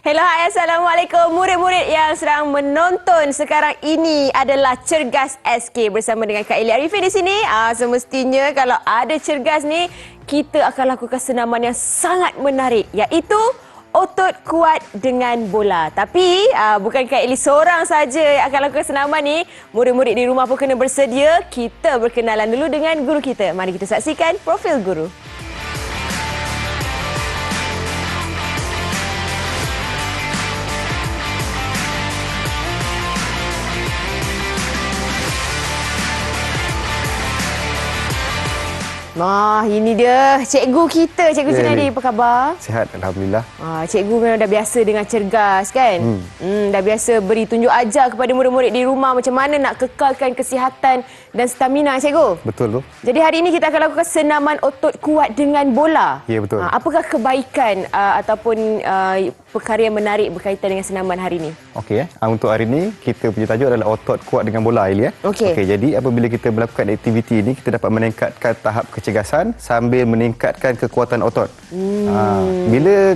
Hello, hai, Assalamualaikum. Murid-murid yang sedang menonton sekarang ini adalah Cergas SK bersama dengan Kak Eli Arifin di sini. Semestinya kalau ada Cergas ni, kita akan lakukan senaman yang sangat menarik, iaitu otot kuat dengan bola. Tapi bukan Kak Eli seorang saja yang akan lakukan senaman ni. Murid-murid di rumah pun kena bersedia. Kita berkenalan dulu dengan guru kita. Mari kita saksikan profil guru. Ini dia cikgu kita, Cikgu Junadi. Apa khabar? Sihat, Alhamdulillah. Cikgu memang dah biasa dengan cergas kan? Dah biasa beri tunjuk ajar kepada murid-murid di rumah macam mana nak kekalkan kesihatan dan stamina, Cikgu. Betul tu. Jadi hari ini kita akan lakukan senaman otot kuat dengan bola. Ya, betul. Apakah kebaikan ataupun perkara yang menarik berkaitan dengan senaman hari ini? Okey, untuk hari ini kita punya tajuk adalah otot kuat dengan bola, Eli. Okey. Jadi apabila kita melakukan aktiviti ini, kita dapat meningkatkan tahap kecergasan sambil meningkatkan kekuatan otot. Bila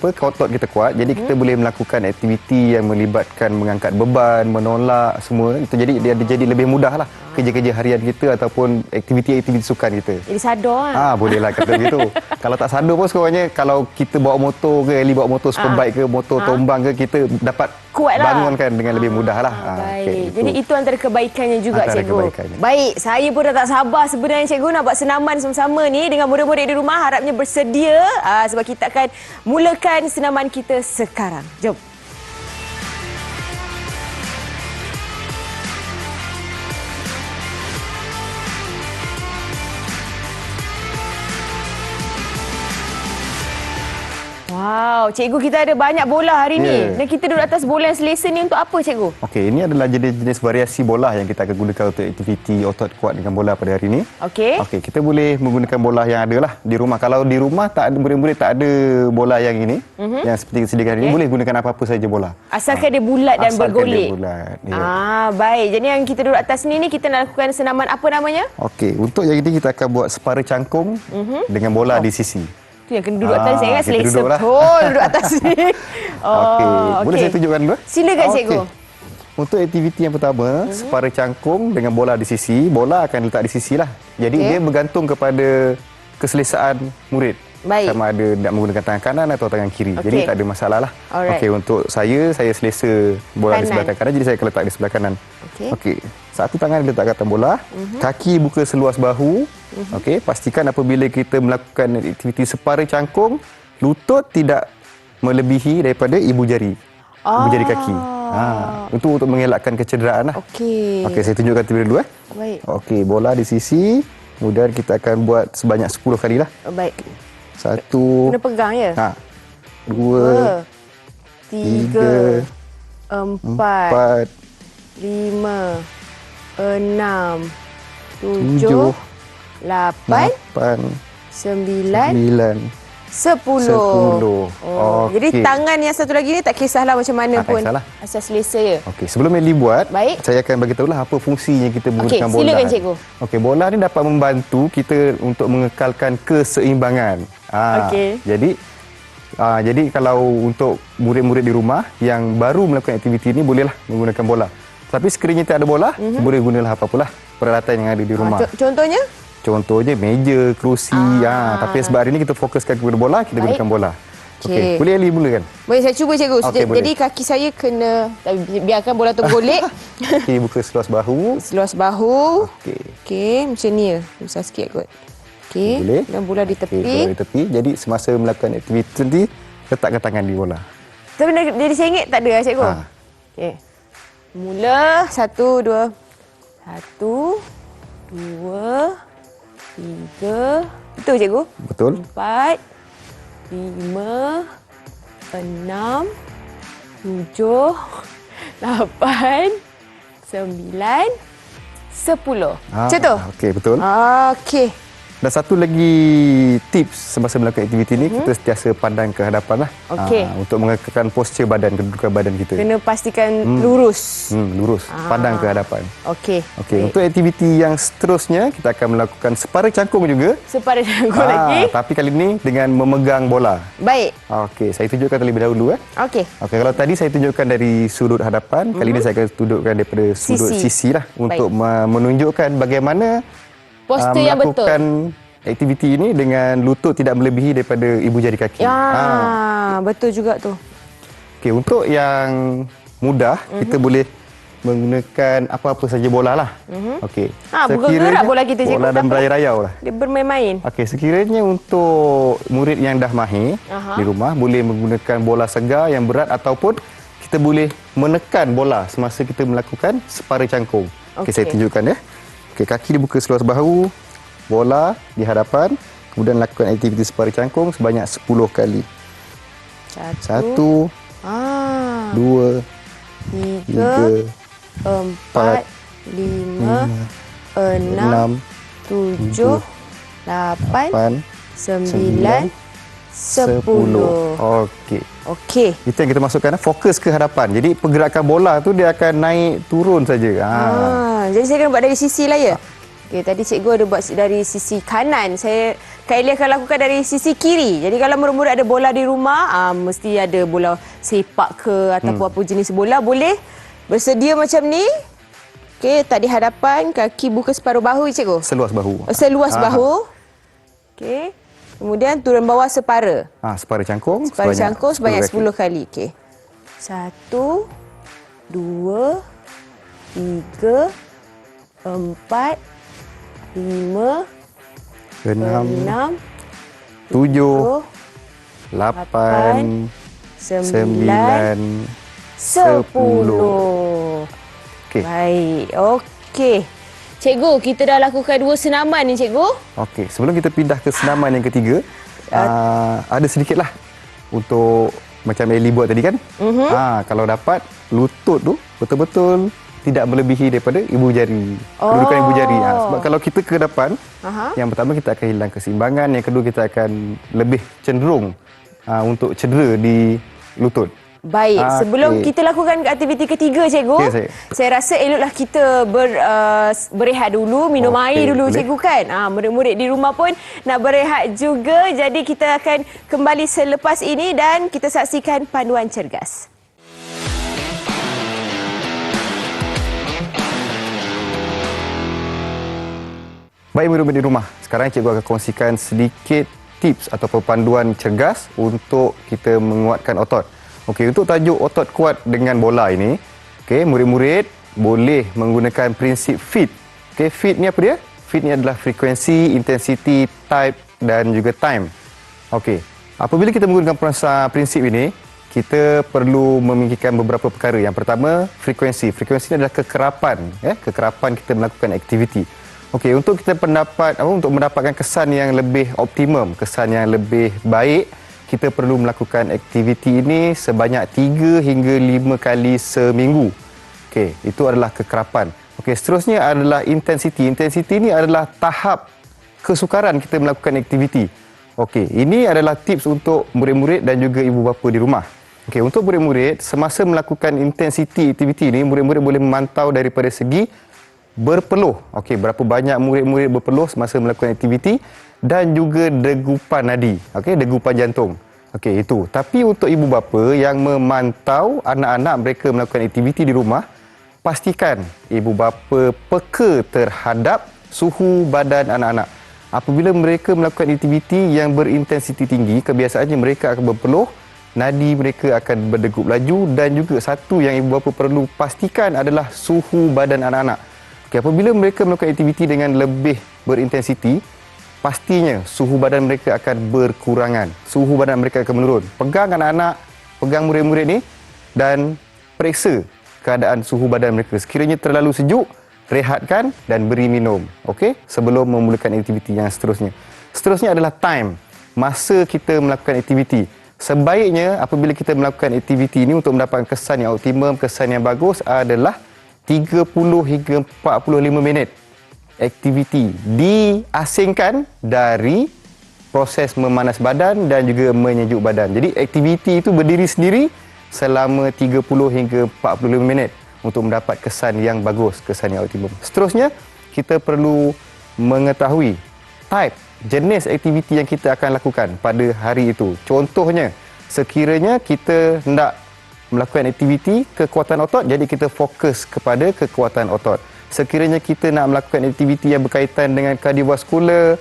otot kita kuat, jadi kita boleh melakukan aktiviti yang melibatkan mengangkat beban, menolak semua. Itu jadi dia jadi lebih mudahlah kerja-kerja harian kita ataupun aktiviti-aktiviti sukan kita. Jadi sadar. Bolehlah kata begitu. Kalau tak sadar pun sekurang-kurangnya kalau kita bawa motor ke, Eli bawa motor superbike ke, motor tombang ke, kita dapat bangunkan dengan lebih mudah lah. Baik. Jadi itu antara kebaikannya juga, antara Cikgu. Kebaikannya. Baik, saya pun dah tak sabar sebenarnya, Cikgu, nak buat senaman sama-sama ni dengan murid-murid di rumah. Harapnya bersedia sebab kita akan mulakan senaman kita sekarang. Jom. Wow, Cikgu, kita ada banyak bola hari ni. Dan kita duduk atas bola yang selesa ni untuk apa, Cikgu? Okey, ini adalah jenis-jenis variasi bola yang kita akan gunakan untuk aktiviti otot kuat dengan bola pada hari ini. Okey. Kita boleh menggunakan bola yang ada lah di rumah. Kalau di rumah tak ada, murid-murid tak ada bola yang ini, yang seperti disediakan ini, boleh gunakan apa-apa saja bola. Asalkan dia bulat dan bergolek. Dia bulat. Baik. Jadi yang kita duduk atas ni kita nak lakukan senaman apa namanya? Okey, untuk yang ini kita akan buat separa cangkung dengan bola di sisi. Tu yang kena duduk atas. Saya kan selesa duduk atas ni. Boleh saya tunjukkan dulu? Silakan, Cikgu. Untuk aktiviti yang pertama, separa cangkung dengan bola di sisi. Bola akan letak di sisi lah. Jadi dia bergantung kepada keselesaan murid. Baik. Sama ada nak menggunakan tangan kanan atau tangan kiri. Jadi tak ada masalah lah. Untuk saya selesa bola di sebelah tangan kanan. Jadi saya akan letak di sebelah kanan. Satu tangan diletak ke atas bola. Kaki buka seluas bahu. Pastikan apabila kita melakukan aktiviti separa cangkung, lutut tidak melebihi daripada ibu jari. Ibu jari kaki. Untuk mengelakkan kecederaan lah. Saya tunjukkan terlebih dulu. Baik. Bola di sisi. Kemudian kita akan buat sebanyak 10 kali lah. Baik. 1. Kena pegang ya? 2. 3. 4. 5. 6. 7. 8. 9. 10. Jadi tangan yang satu lagi ni tak kisahlah macam mana pun. Asal selesa je. Sebelum Eli buat, saya akan bagi tahulah apa fungsinya kita menggunakan bola. Silakan, Cikgu. Bola ni dapat membantu kita untuk mengekalkan keseimbangan. Jadi kalau untuk murid-murid di rumah yang baru melakukan aktiviti ini, bolehlah menggunakan bola. Tapi sekiranya tak ada bola, boleh gunalah apa-apalah peralatan yang ada di rumah. Contohnya? Contohnya meja, kerusi. Tapi sebab hari ini kita fokuskan kepada bola, kita gunakan bola. Boleh Eli mulakan? Boleh, saya cuba, Cikgu. Jadi kaki saya kena biarkan bola tu golek. Buka seluas bahu. Seluas bahu. Macam ni ya. Besar sikit kot. Boleh. Dan bola di tepi. Bola di tepi. Jadi semasa melakukan aktiviti nanti, letakkan tangan di bola. Tapi jadi sengit tak ada, Cikgu? Mula. 1, 2. 1, 2, 3. Betul, Cikgu? Betul. 4, 5, 6, 7, 8, 9, 10. Macam tu? Betul. Dan satu lagi tips semasa melakukan aktiviti ni, kita sentiasa pandang ke hadapan lah. Okey. Untuk mengekalkan postur badan, kedudukan badan kita. Kena pastikan lurus. Lurus, pandang ke hadapan. Okey. Untuk aktiviti yang seterusnya, kita akan melakukan separa cangkung juga. Separa cangkung lagi. Tapi kali ini dengan memegang bola. Baik. Okey, saya tunjukkan terlebih dahulu. Okey. Kalau tadi saya tunjukkan dari sudut hadapan, kali ini saya akan tunjukkan daripada sudut sisi lah. Untuk menunjukkan bagaimana postur yang betul. Melakukan aktiviti ini dengan lutut tidak melebihi daripada ibu jari kaki. Betul juga tu. Okey, untuk yang mudah, kita boleh menggunakan apa-apa saja bola lah. Okey. Bergerak bola kita, cikgu. Bola dan berayau-rayau lah. Dia bermain-main. Okey, sekiranya untuk murid yang dah mahir di rumah, boleh menggunakan bola segar yang berat ataupun kita boleh menekan bola semasa kita melakukan separa cangkung. Okey, saya tunjukkan ya. Okey, kaki dibuka seluas bahu, bola di hadapan, kemudian lakukan aktiviti separa cangkung sebanyak 10 kali. 1, 2, 3, 4, 5, 6, 7, 8, 9, 10. Okey. Itu yang kita masukkan, fokus ke hadapan. Jadi pergerakan bola tu dia akan naik turun saja. Jadi saya kena buat dari sisi lah ya. Okey, tadi cikgu ada buat dari sisi kanan. Kak Elia akan lakukan dari sisi kiri. Jadi kalau murid-murid ada bola di rumah, mesti ada bola sepak ke ataupun apa jenis bola, boleh bersedia macam ni. Okey, tak di hadapan, kaki buka separuh bahu cikgu. Seluas bahu. Seluas bahu. Okey. Kemudian turun bawah separa. Separa cangkung. Separa cangkung sebanyak 10 kali. Okey. 1, 2, 3, 4, 5, 6, 7, 8, 9, 10. Okey. Baik. Okey. Cikgu, kita dah lakukan 2 senaman ni, cikgu. Okey, sebelum kita pindah ke senaman yang ketiga, ada sedikitlah untuk macam Ellie buat tadi kan. Kalau dapat lutut tu betul-betul tidak melebihi daripada ibu jari. Kedudukan ibu jari. Sebab kalau kita ke depan, yang pertama kita akan hilang keseimbangan, yang kedua kita akan lebih cenderung untuk cedera di lutut. Baik, sebelum kita lakukan aktiviti ketiga, cikgu, saya rasa eloklah kita berehat dulu, minum air dulu, boleh. Cikgu kan. Murid-murid di rumah pun nak berehat juga. Jadi kita akan kembali selepas ini dan kita saksikan panduan cergas. Baik murid-murid di rumah, sekarang cikgu akan kongsikan sedikit tips atau panduan cergas untuk kita menguatkan otot. Okey, untuk tajuk otot kuat dengan bola ini, okey, murid-murid boleh menggunakan prinsip FIT. Okey, FIT ni apa dia? FIT ni adalah frekuensi, intensity, type dan juga time. Okey, apabila kita menggunakan prinsip ini, kita perlu memikirkan beberapa perkara. Yang pertama, frekuensi. Frekuensi ni adalah kekerapan, kekerapan kita melakukan aktiviti. Okey, untuk kita untuk mendapatkan kesan yang lebih optimum, kesan yang lebih baik, kita perlu melakukan aktiviti ini sebanyak 3 hingga 5 kali seminggu. Okey, itu adalah kekerapan. Okey, seterusnya adalah intensiti. Intensiti ini adalah tahap kesukaran kita melakukan aktiviti. Okey, ini adalah tips untuk murid-murid dan juga ibu bapa di rumah. Okey, untuk murid-murid, semasa melakukan intensiti aktiviti ini, murid-murid boleh memantau daripada segi berpeluh. Okey, berapa banyak murid-murid berpeluh semasa melakukan aktiviti dan juga degupan nadi. Okey, degupan jantung. Okey, itu. Tapi untuk ibu bapa yang memantau anak-anak mereka melakukan aktiviti di rumah, pastikan ibu bapa peka terhadap suhu badan anak-anak. Apabila mereka melakukan aktiviti yang berintensiti tinggi, kebiasaannya mereka akan berpeluh, nadi mereka akan berdegup laju dan juga satu yang ibu bapa perlu pastikan adalah suhu badan anak-anak. Okey, apabila mereka melakukan aktiviti dengan lebih berintensiti, pastinya suhu badan mereka akan berkurangan. Suhu badan mereka akan menurun. Pegang anak-anak, pegang murid-murid ni dan periksa keadaan suhu badan mereka. Sekiranya terlalu sejuk, rehatkan dan beri minum. Okey, sebelum memulakan aktiviti yang seterusnya. Seterusnya adalah time, masa kita melakukan aktiviti. Sebaiknya apabila kita melakukan aktiviti ini untuk mendapatkan kesan yang optimum, kesan yang bagus adalah 30 hingga 45 minit. aktiviti. Diasingkan dari proses memanas badan dan juga menyejuk badan. Jadi aktiviti itu berdiri sendiri selama 30 hingga 45 minit untuk mendapat kesan yang bagus, kesan yang optimum. Seterusnya, kita perlu mengetahui jenis aktiviti yang kita akan lakukan pada hari itu. Contohnya, sekiranya kita nak melakukan aktiviti kekuatan otot, jadi kita fokus kepada kekuatan otot. Sekiranya kita nak melakukan aktiviti yang berkaitan dengan kardiovaskular,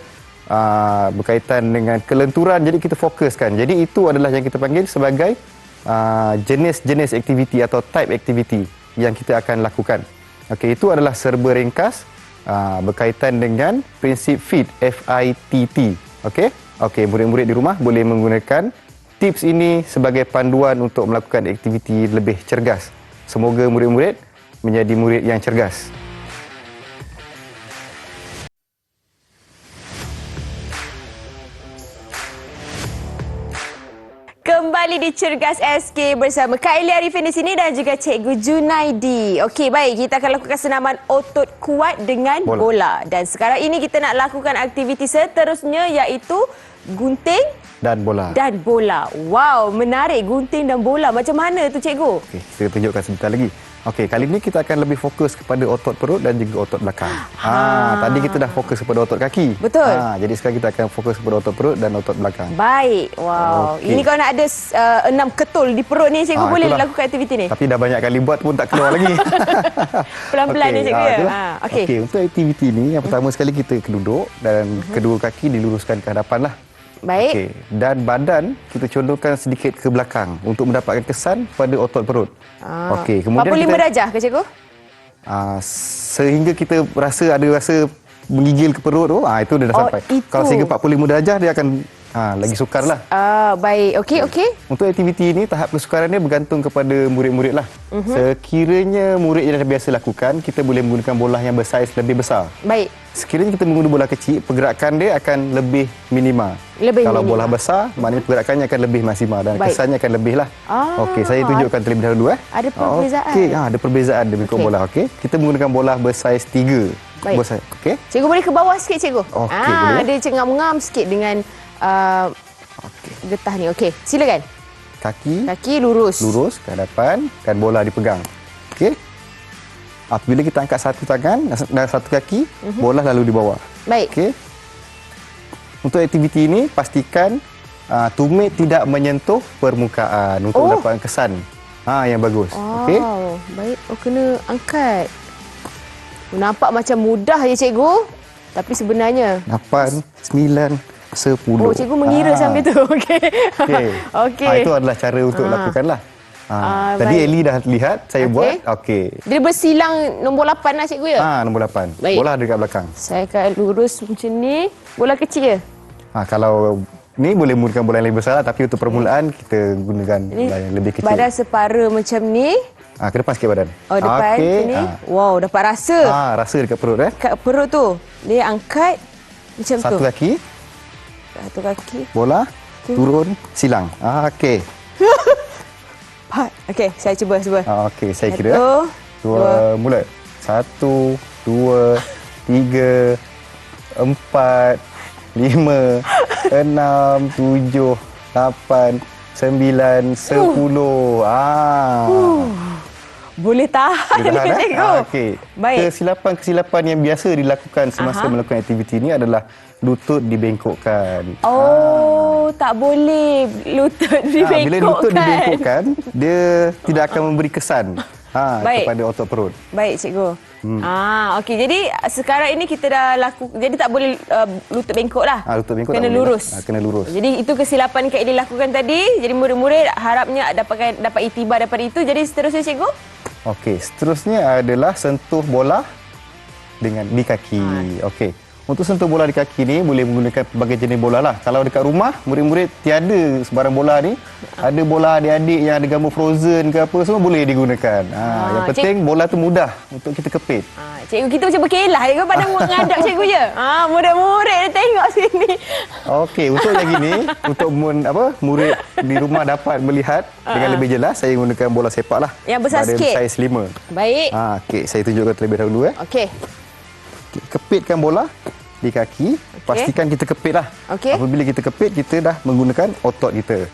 berkaitan dengan kelenturan, jadi kita fokuskan. Jadi itu adalah yang kita panggil sebagai jenis-jenis aktiviti atau type aktiviti yang kita akan lakukan. Okey, itu adalah serba ringkas berkaitan dengan prinsip FIT, F-I-T-T. Okey, murid-murid di rumah boleh menggunakan tips ini sebagai panduan untuk melakukan aktiviti lebih cergas. Semoga murid-murid menjadi murid yang cergas. Kembali di Cergas SK bersama Kak Eli Arifin di sini dan juga Cikgu Junaidi. Okey, baik. Kita akan lakukan senaman otot kuat dengan bola. Dan sekarang ini kita nak lakukan aktiviti seterusnya iaitu gunting dan bola. Wow, menarik. Gunting dan bola. Macam mana tu, Cikgu? Okey, kita tunjukkan sebentar lagi. Okey, kali ini kita akan lebih fokus kepada otot perut dan juga otot belakang. Tadi kita dah fokus kepada otot kaki. Betul. Jadi sekarang kita akan fokus kepada otot perut dan otot belakang. Baik. Wow. Okay. Ini kalau nak ada 6 ketul di perut ni, Cikgu boleh lakukan aktiviti ni? Tapi dah banyak kali buat pun tak keluar lagi. Pelan-pelan ni, Cikgu. Okey, untuk aktiviti ni, yang pertama sekali kita duduk dan kedua kaki diluruskan ke hadapan lah. Baik. Okey, dan badan kita condongkan sedikit ke belakang untuk mendapatkan kesan pada otot perut. Okey, kemudian 45 darjah ke, Cikgu? Sehingga kita rasa menggigil ke perut tu, itu dah sampai. Itu. Kalau sehingga 45 darjah dia akan lagi sukar lah. Baik. Okey. Untuk aktiviti ini, tahap kesukaran dia bergantung kepada murid-murid lah. Sekiranya murid yang dah biasa lakukan, kita boleh menggunakan bola yang bersaiz lebih besar. Baik. Sekiranya kita menggunakan bola kecil, pergerakan dia akan lebih minima. Kalau bola besar, maknanya pergerakannya akan lebih maksimal dan kesannya akan lebih lah. Okey, saya tunjukkan terlebih dahulu. Ada perbezaan. Okey, ada perbezaan dia mengikut bola. Okey, kita menggunakan bola bersaiz 3. Baik. Okey. Cikgu boleh ke bawah sikit, Cikgu? Okey, boleh. Dia cengam-ngam sikit dengan getah ni. Okey, silakan. Kaki lurus ke hadapan dan bola dipegang. Okey. Apabila kita angkat satu tangan dan satu kaki, bola lalu di bawah. Baik. Okey. Untuk aktiviti ini, pastikan tumit tidak menyentuh permukaan untuk mendapatkan kesan yang bagus. Okey. Baik. Kena angkat. Nampak macam mudah je, Cikgu. Tapi sebenarnya 8, 9, 10. Cikgu mengira sambil tu. Okey. Itu adalah cara untuk lakukanlah. Tadi Eli dah lihat saya buat. Okey. Dia bersilang nombor 8 lah, Cikgu, ya? Nombor 8. Baik. Bola dekat belakang. Saya akan lurus macam ni. Bola kecil je? Kalau ni boleh menggunakan bola yang lebih besar lah, tapi untuk permulaan kita gunakan bola yang lebih kecil. Badan separa macam ni. Ke depan sikit badan. Depan sini. Wow, dapat rasa. Rasa dekat perut. Kat perut tu. Dia angkat macam Satu tu. Satu kaki. Bola. Turun. Silang. Okey. Okey, saya cuba. Okey, saya kira. 2, mula. 1, 2, 3, 4, 5, 6, 7, 8, 9, 10. Boleh tahan, Cikgu. Okey. Baik. Kesilapan yang biasa dilakukan semasa melakukan aktiviti ini adalah lutut dibengkokkan. Tak boleh lutut dibengkokkan. Bila lutut dibengkokkan, dia tidak akan memberi kesan kepada otot perut. Baik, Cikgu. Okey. Jadi sekarang ini kita dah jadi tak boleh lutut bengkok lah. Lutut bengkok kena lurus. Kena lurus. Jadi itu kesilapan Kak Eli lakukan tadi. Jadi murid-murid harapnya dapat iktibar daripada itu. Jadi seterusnya, Cikgu? Okey, seterusnya adalah sentuh bola di kaki. Okey. Untuk sentuh bola di kaki ni boleh menggunakan berbagai jenis bola lah. Kalau dekat rumah, murid-murid tiada sebarang bola ni. Ada bola adik-adik yang ada gambar Frozen ke apa, semua boleh digunakan. Yang penting bola tu mudah untuk kita kepit. Cikgu, kita macam berkelah. Cikgu pada menghadap Cikgu je. Murid-murid dia tengok sini. Okey, untuk yang gini, untuk murid di rumah dapat melihat dengan lebih jelas, saya gunakan bola sepak lah. Yang besar sikit. Saiz 5. Baik. Okey, saya tunjukkan terlebih dahulu. Okey. Kepitkan bola di kaki. Pastikan kita kepit lah. Apabila kita kepit, kita dah menggunakan otot kita.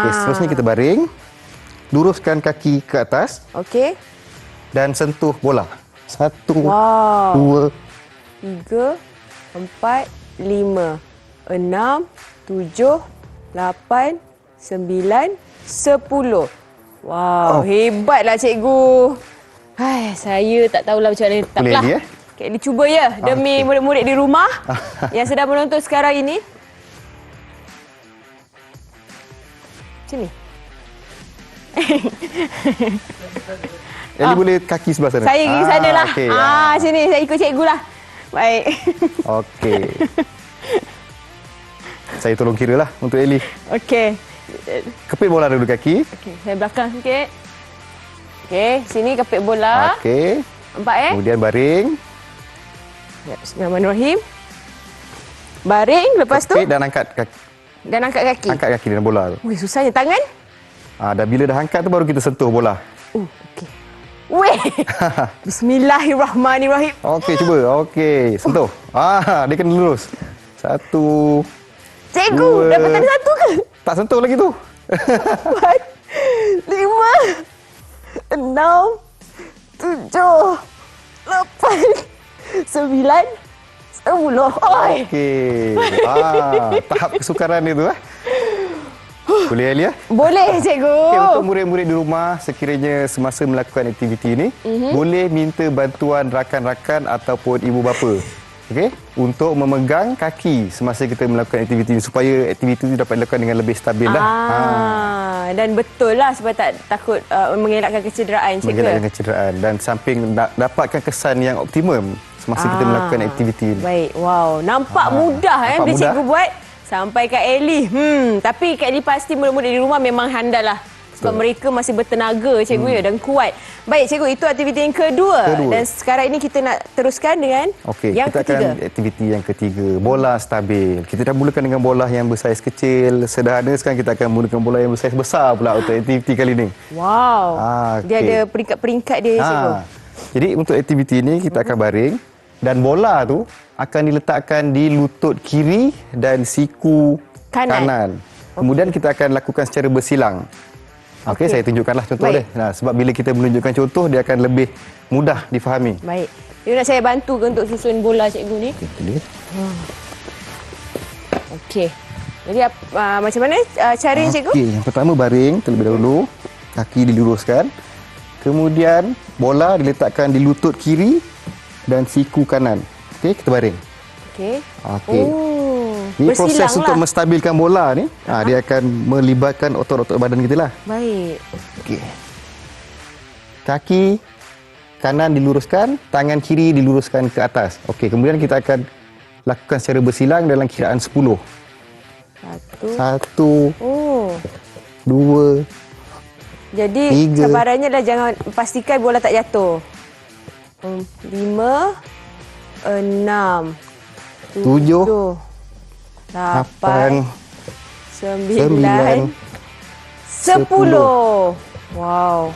Seterusnya kita baring. Luruskan kaki ke atas. Dan sentuh bola. 1, 2, 3, 4, 5, 6, 7, 8, 9, 10. Wow, hebatlah cikgu. Hai, saya tak tahulah macam mana. Taklah. Kak Eli cuba ya demi murid-murid di rumah yang sedang menonton sekarang ini. Sini. Eli boleh kaki sebelah sana. Saya pergi sana lah. Sini saya ikut cikgu lah. Baik. Okey. Saya tolong kira lah untuk Eli. Okey. Kepit bola dulu kaki. Okey, saya belakang sikit. Okey, sini kepit bola. Okey. Nampak Kemudian baring. Bismillahirrahmanirrahim. Baring, lepas tu kepit dan angkat kaki. Angkat kaki dengan bola tu. Wih, susahnya tangan. Dan bila dah angkat tu baru kita sentuh bola. Okey. Weh. Bismillahirrahmanirrahim. Okey, cuba. Okey, sentuh. Dia kena lurus. 1. Cikgu, dapat ada 1 ke? Tak sentuh lagi tu. 4, 5, 6, 7, 8, 9, 10. Okey. Tahap kesukaran dia tu. Boleh Eli ya? Boleh cikgu. Untuk murid-murid di rumah sekiranya semasa melakukan aktiviti ini, boleh minta bantuan rakan-rakan ataupun ibu bapa. Untuk memegang kaki semasa kita melakukan aktiviti ini supaya aktiviti itu dapat dilakukan dengan lebih stabil lah. Dan betul lah sebab tak takut mengelakkan kecederaan cikgu. Mengelakkan kecederaan dan samping dapatkan kesan yang optimum semasa kita melakukan aktiviti ini. Baik. Wow, nampak mudah bila cikgu buat. Sampai Kak Eli. Tapi Kak Eli pasti murid-murid di rumah memang handal lah. Sebab mereka masih bertenaga cikgu ya dan kuat. Baik cikgu, itu aktiviti yang kedua. Dan sekarang ini kita nak teruskan dengan yang kita ketiga. Akan aktiviti yang ketiga, bola stabil. Kita dah mulakan dengan bola yang bersaiz kecil, sederhana. Sekarang kita akan menggunakan bola yang bersaiz besar pula untuk aktiviti kali ini. Wow. Dia ada peringkat-peringkat dia cikgu. Jadi untuk aktiviti ini kita akan baring dan bola tu akan diletakkan di lutut kiri dan siku kanan. Kemudian kita akan lakukan secara bersilang. Okey, saya tunjukkanlah contoh dia. Sebab bila kita menunjukkan contoh, dia akan lebih mudah difahami. Baik. You nak saya bantu ke untuk susun bola cikgu ni? Okey. Jadi macam mana cara cikgu? Okey, yang pertama baring terlebih dahulu. Kaki diluruskan. Kemudian bola diletakkan di lutut kiri dan siku kanan. Okey, kita baring. Okey. Ini proses untuk menstabilkan bola ni. Dia akan melibatkan otot-otot badan kita lah. Baik. Okey. Kaki kanan diluruskan, tangan kiri diluruskan ke atas. Okey, kemudian kita akan lakukan secara bersilang dalam kiraan 10. 1. 2. Jadi 3. cabarannya adalah jangan pastikan bola tak jatuh. 5, 6, 7, 8, 9, 10. Wow.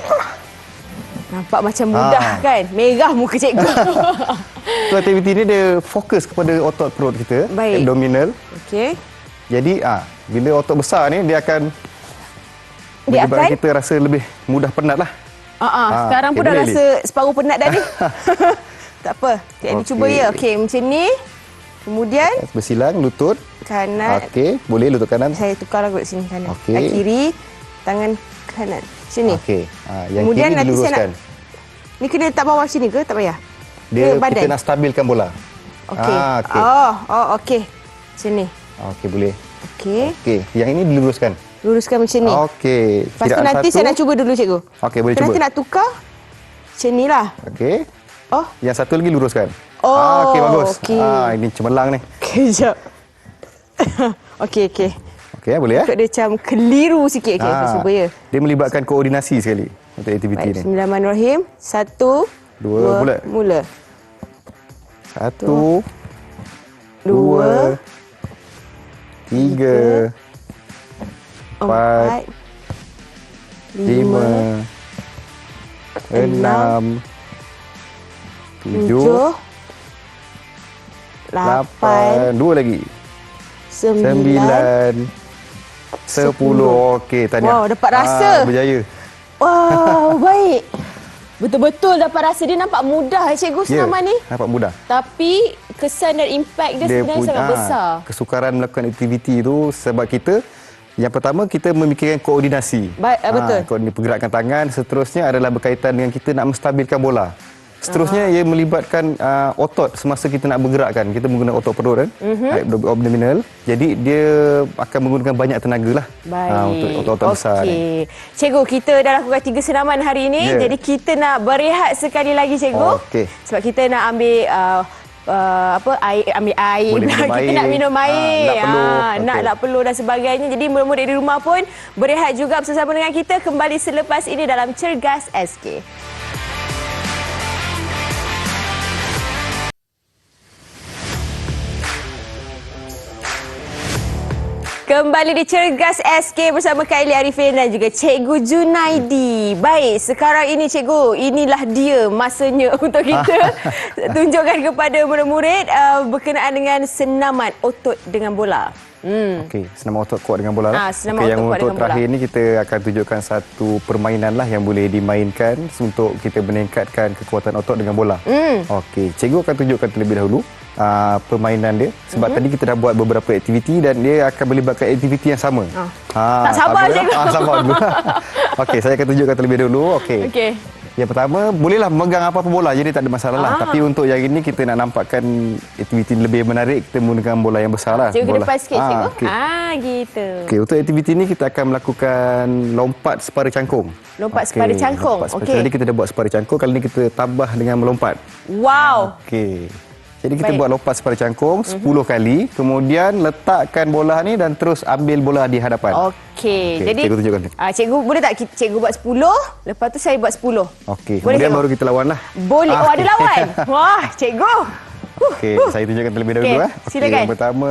Nampak macam mudah kan? Merah muka cikgu. Aktiviti ni dia fokus kepada otot perut kita, abdominal. Okey. Jadi bila otot besar ni dia akan menyebabkan kita rasa lebih mudah penat lah. Sekarang pun dah rasa separuh penat dah ni. Tak apa. Kita cuba ya. Okey, macam ni. Kemudian bersilang lutut kanan. Okey, boleh lutut kanan. Saya tukarlah kat sini kanan. Okay. Kiri, tangan kanan. Sini. Okey. Yang kemudian kiri diluruskan. Ni kena letak bawah sini ke? Tak payah. Dia kita nak stabilkan bola. Okey. Okey. Sini. Okey, boleh. Okey. Okey, yang ini diluruskan. Luruskan macam ni. Okey. Lepas tu nanti saya nak cuba dulu cikgu. Okey, boleh cuba. Nanti nak tukar. Macam ni lah. Okey. Yang satu lagi luruskan. Okey, bagus. Ini cemerlang ni. Okey, sekejap. Okey. Okey, boleh ya? Dia macam keliru sikit. Okey, kita cuba ya. Dia melibatkan koordinasi sekali untuk aktiviti ni. Bismillahirrahmanirrahim. 1, 2, mula. 1, 2, 3, 4, 5, 6, 7, 8, 2 lagi. 9, 10. Okey, tahniah. Wow, dapat rasa. Berjaya. Wow, baik. Betul-betul dapat rasa. Dia nampak mudah cikgu senaman ni. Nampak mudah. Tapi kesan dan impak dia sebenarnya sangat besar. Kesukaran melakukan aktiviti itu sebab kita, yang pertama kita memikirkan koordinasi. Betul. Pergerakan tangan, seterusnya adalah berkaitan dengan kita nak menstabilkan bola. Seterusnya ia melibatkan otot semasa kita nak bergerakkan. Kita menggunakan otot perut kan, abdominal. Jadi dia akan menggunakan banyak tenaga lah untuk otot-otot besar ni. Cikgu, kita dah lakukan 3 senaman hari ini. Jadi kita nak berehat sekali lagi cikgu. Sebab kita nak ambil ambil air. Kita nak minum air. Nak peluh dan sebagainya. Jadi murid-murid di rumah pun berehat juga bersama dengan kita kembali selepas ini dalam Cergas SK. Kembali di Cergas SK bersama Kak Eli Arifin dan juga Cikgu Junaidi. Baik, sekarang ini Cikgu, inilah dia masanya untuk kita tunjukkan kepada murid-murid berkenaan dengan senaman otot dengan bola. Okey, senaman otot kuat dengan bola lah. Yang untuk terakhir ni kita akan tunjukkan satu permainan lah yang boleh dimainkan untuk kita meningkatkan kekuatan otot dengan bola. Okey, Cikgu akan tunjukkan terlebih dahulu permainan dia sebab tadi kita dah buat beberapa aktiviti dan dia akan melibatkan aktiviti yang sama. Tak sabar Cikgu. Sabar dulu. Okey, saya akan tunjukkan terlebih dahulu. Okey. Yang pertama, bolehlah memegang apa-apa bola, jadi tak ada masalah lah. Tapi untuk yang ini kita nak nampakkan aktiviti lebih menarik, kita menggunakan bola yang besar lah. Cikgu depan sikit Cikgu. Gitu. Okey, untuk aktiviti ini kita akan melakukan lompat separa cangkung. Lompat separa cangkung. Tadi kita dah buat separa cangkung, kali ini kita tambah dengan melompat. Wow. Okey. Jadi kita buat lompat separa cangkung 10 kali, kemudian letakkan bola ni dan terus ambil bola di hadapan. Okey. Jadi cikgu tunjukkan. Cikgu boleh tak cikgu buat 10, lepas tu saya buat 10. Okey. Kemudian baru kita lawan lah. Boleh. Ada lawan. Wah, cikgu. Okey, saya tunjukkan terlebih dahulu. Silakan. Yang pertama,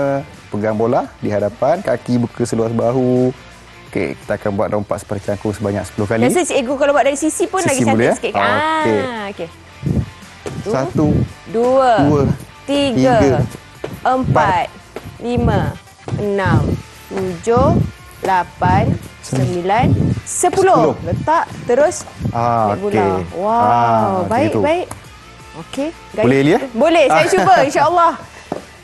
pegang bola di hadapan, kaki buka seluas bahu. Okey, kita akan buat lompat separa cangkung sebanyak 10 kali. Biasa cikgu kalau buat dari sisi pun lagi cantik sikit. Okey. 1, 2, 3, 4, 5, 6, 7, 8, 9, 10. Letak terus naik bola. Wow, baik. Okey. Boleh Eli? Boleh, saya cuba insya-Allah.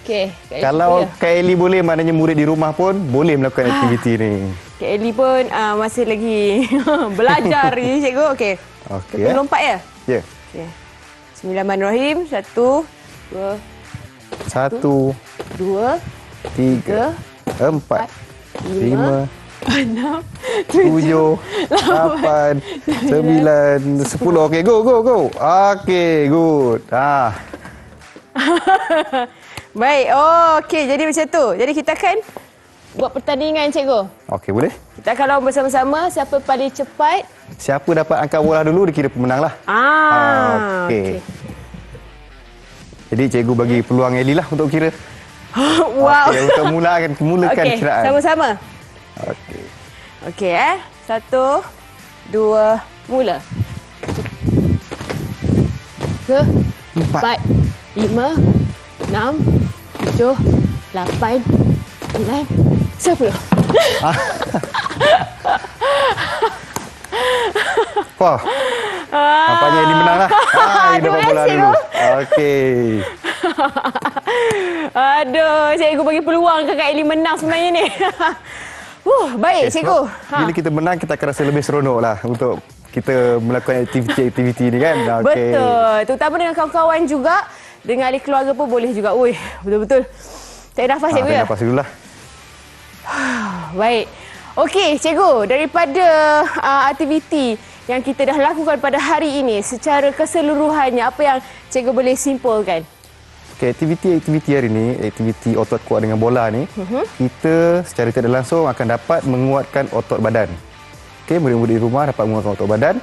Okey. Kalau Kak Eli boleh, maknanya murid di rumah pun boleh melakukan aktiviti ni. Kak Eli pun masih lagi belajar ni cikgu. Okey. Kita lompat ya? Ya. Okey. Bismillahirrahmanirrahim. 1, 2, 1, 2, 3, 4, 5, 6, 7, 8, 9, 10. Okey, go. Okey, good. Baik. Okey, jadi macam tu. Jadi kita akan buat pertandingan cikgu. Okey, boleh? Kita akan lawan bersama-sama. Siapa paling cepat? Siapa dapat angkat bola dulu, dia kira pemenang lah. Okey. Jadi cikgu bagi peluang Eli lah untuk kira. Wow. Okey, untuk mulakan kiraan. Sama-sama. Okey. Okey 1, 2, mula. 4, 5, 6, 7, 8, 9, 10. Wah. Nampaknya Eli menang lah. Dia dapat bola dulu. Okey. Aduh, cikgu bagi peluang Kakak Eli menang sebenarnya ni. Baik cikgu. Bila kita menang, kita akan rasa lebih seronok lah untuk kita melakukan aktiviti-aktiviti ni kan. Betul. Terutama dengan kawan-kawan juga. Dengan ahli keluarga pun boleh juga. Betul-betul. Tarik nafas cikgu ya? Tarik nafas dulu lah. Baik. Okey cikgu, daripada aktiviti yang kita dah lakukan pada hari ini, secara keseluruhannya, apa yang cikgu boleh simpulkan? Okay, aktiviti hari ini, aktiviti otot kuat dengan bola ni, kita secara tidak langsung akan dapat menguatkan otot badan. Okay, murid-murid di rumah dapat menguatkan otot badan.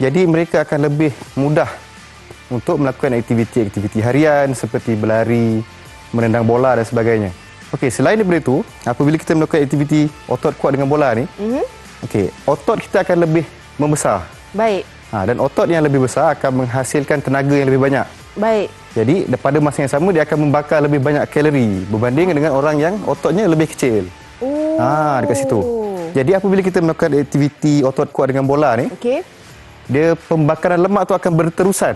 Jadi mereka akan lebih mudah untuk melakukan aktiviti-aktiviti harian seperti berlari, menendang bola dan sebagainya. Okey, selain daripada itu, apabila kita melakukan aktiviti otot kuat dengan bola ni, okey, otot kita akan lebih membesar. Baik. Dan otot yang lebih besar akan menghasilkan tenaga yang lebih banyak. Baik. Jadi pada masa yang sama dia akan membakar lebih banyak kalori berbanding dengan orang yang ototnya lebih kecil. Dekat situ. Jadi apabila kita melakukan aktiviti otot kuat dengan bola ni, dia pembakaran lemak tu akan berterusan.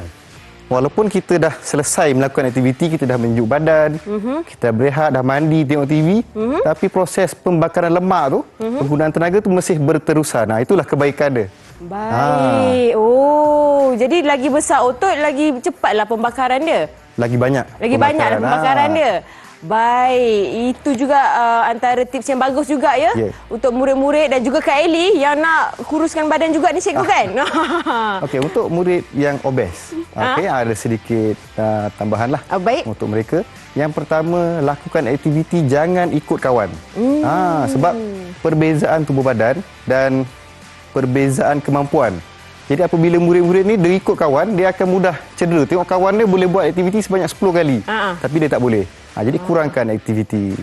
Walaupun kita dah selesai melakukan aktiviti, kita dah menunjuk badan, kita berehat, dah mandi, tengok TV, tapi proses pembakaran lemak tu, penggunaan tenaga tu masih berterusan. Itulah kebaikan dia. Baik. Jadi lagi besar otot, lagi cepatlah pembakaran dia. Lagi banyak. Lagi banyak pembakaran dia. Baik, itu juga antara tips yang bagus juga ya untuk murid-murid dan juga Kak Elly yang nak kuruskan badan juga ni cikgu kan? Okey, untuk murid yang obes, ada sedikit tambahan lah untuk mereka. Yang pertama, lakukan aktiviti jangan ikut kawan. Sebab perbezaan tubuh badan dan perbezaan kemampuan. Jadi apabila murid-murid ni dia ikut kawan, dia akan mudah cedera. Tengok kawan dia boleh buat aktiviti sebanyak 10 kali. Tapi dia tak boleh. Jadi kurangkan aktiviti.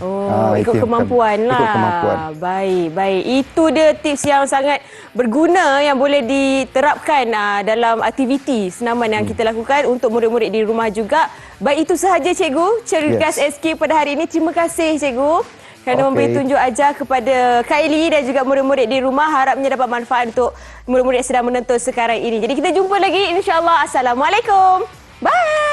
Ikut kemampuan lah. Ikut kemampuan. Baik. Itu dia tips yang sangat berguna yang boleh diterapkan dalam aktiviti senaman yang kita lakukan untuk murid-murid di rumah juga. Baik, itu sahaja cikgu. Cergas SK pada hari ini. Terima kasih cikgu kerana memberi tunjuk ajar kepada Kak Elly dan juga murid-murid di rumah. Harapnya dapat manfaat untuk murid-murid yang sedang menonton sekarang ini. Jadi kita jumpa lagi insya-Allah. Assalamualaikum. Bye.